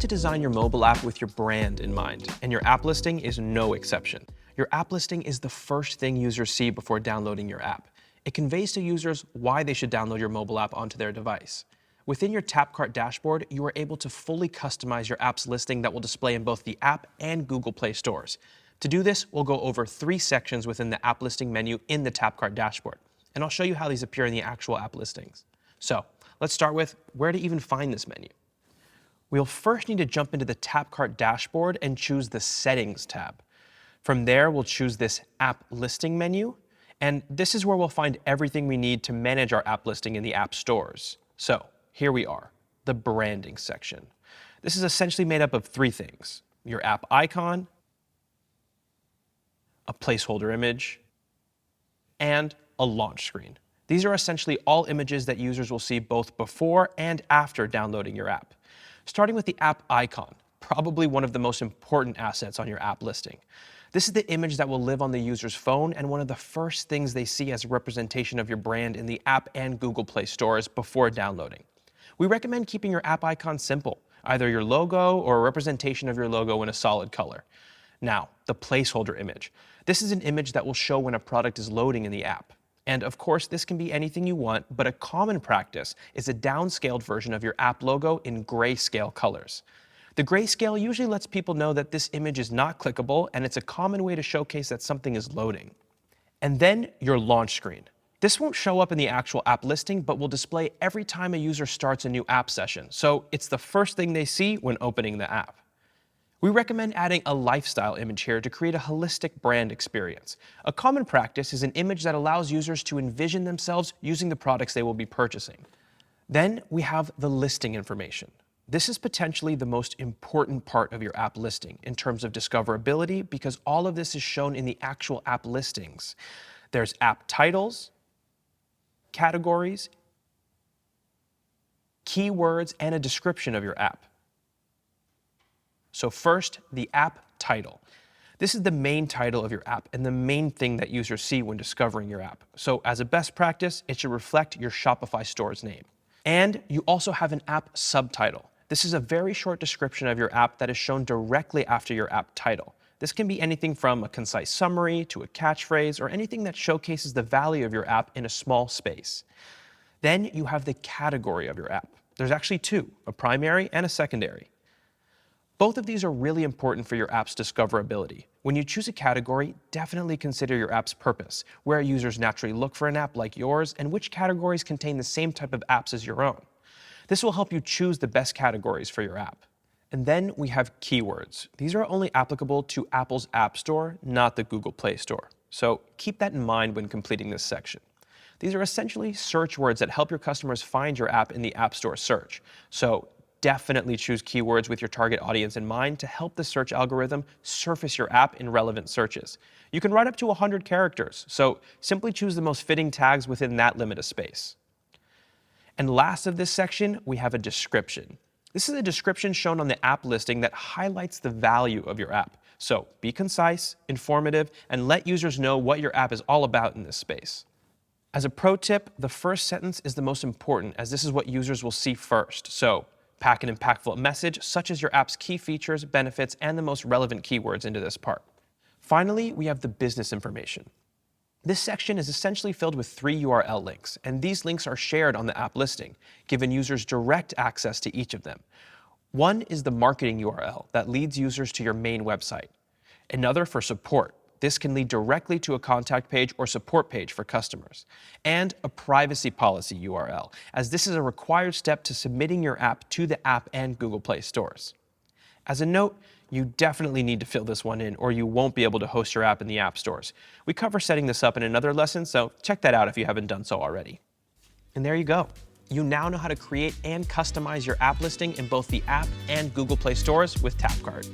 to design your mobile app with your brand in mind, and your app listing is no exception. Your app listing is the first thing users see before downloading your app. It conveys to users why they should download your mobile app onto their device. Within your TapCart dashboard, you are able to fully customize your app's listing that will display in both the app and Google Play stores. To do this, we'll go over 3 sections within the app listing menu in the TapCart dashboard, and I'll show you how these appear in the actual app listings. So let's start with where to even find this menu. We'll first need to jump into the TapCart dashboard and choose the Settings tab. From there, we'll choose this App Listing menu, and this is where we'll find everything we need to manage our app listing in the app stores. So here we are, the Branding section. This is essentially made up of 3 things: your app icon, a placeholder image, and a launch screen. These are essentially all images that users will see both before and after downloading your app. Starting with the app icon, probably one of the most important assets on your app listing. This is the image that will live on the user's phone and one of the first things they see as a representation of your brand in the app and Google Play stores before downloading. We recommend keeping your app icon simple, either your logo or a representation of your logo in a solid color. Now, the placeholder image. This is an image that will show when a product is loading in the app. And of course, this can be anything you want, but a common practice is a downscaled version of your app logo in grayscale colors. The grayscale usually lets people know that this image is not clickable, and it's a common way to showcase that something is loading. And then your launch screen. This won't show up in the actual app listing, but will display every time a user starts a new app session, so it's the first thing they see when opening the app. We recommend adding a lifestyle image here to create a holistic brand experience. A common practice is an image that allows users to envision themselves using the products they will be purchasing. Then we have the listing information. This is potentially the most important part of your app listing in terms of discoverability, because all of this is shown in the actual app listings. There's app titles, categories, keywords, and a description of your app. So first, the app title. This is the main title of your app and the main thing that users see when discovering your app. So as a best practice, it should reflect your Shopify store's name. And you also have an app subtitle. This is a very short description of your app that is shown directly after your app title. This can be anything from a concise summary to a catchphrase or anything that showcases the value of your app in a small space. Then you have the category of your app. There's actually 2, a primary and a secondary. Both of these are really important for your app's discoverability. When you choose a category, definitely consider your app's purpose, where users naturally look for an app like yours, and which categories contain the same type of apps as your own. This will help you choose the best categories for your app. And then we have keywords. These are only applicable to Apple's App Store, not the Google Play Store. So keep that in mind when completing this section. These are essentially search words that help your customers find your app in the App Store search. So definitely choose keywords with your target audience in mind to help the search algorithm surface your app in relevant searches. You can write up to 100 characters, so simply choose the most fitting tags within that limit of space. And last of this section, we have a description. This is a description shown on the app listing that highlights the value of your app. So be concise, informative, and let users know what your app is all about in this space. As a pro tip, the first sentence is the most important, as this is what users will see first. So pack an impactful message, such as your app's key features, benefits, and the most relevant keywords into this part. Finally, we have the business information. This section is essentially filled with 3 URL links, and these links are shared on the app listing, giving users direct access to each of them. One is the marketing URL that leads users to your main website. Another for support. This can lead directly to a contact page or support page for customers. And a privacy policy URL, as this is a required step to submitting your app to the app and Google Play stores. As a note, you definitely need to fill this one in or you won't be able to host your app in the app stores. We cover setting this up in another lesson, so check that out if you haven't done so already. And there you go. You now know how to create and customize your app listing in both the app and Google Play stores with TapCart.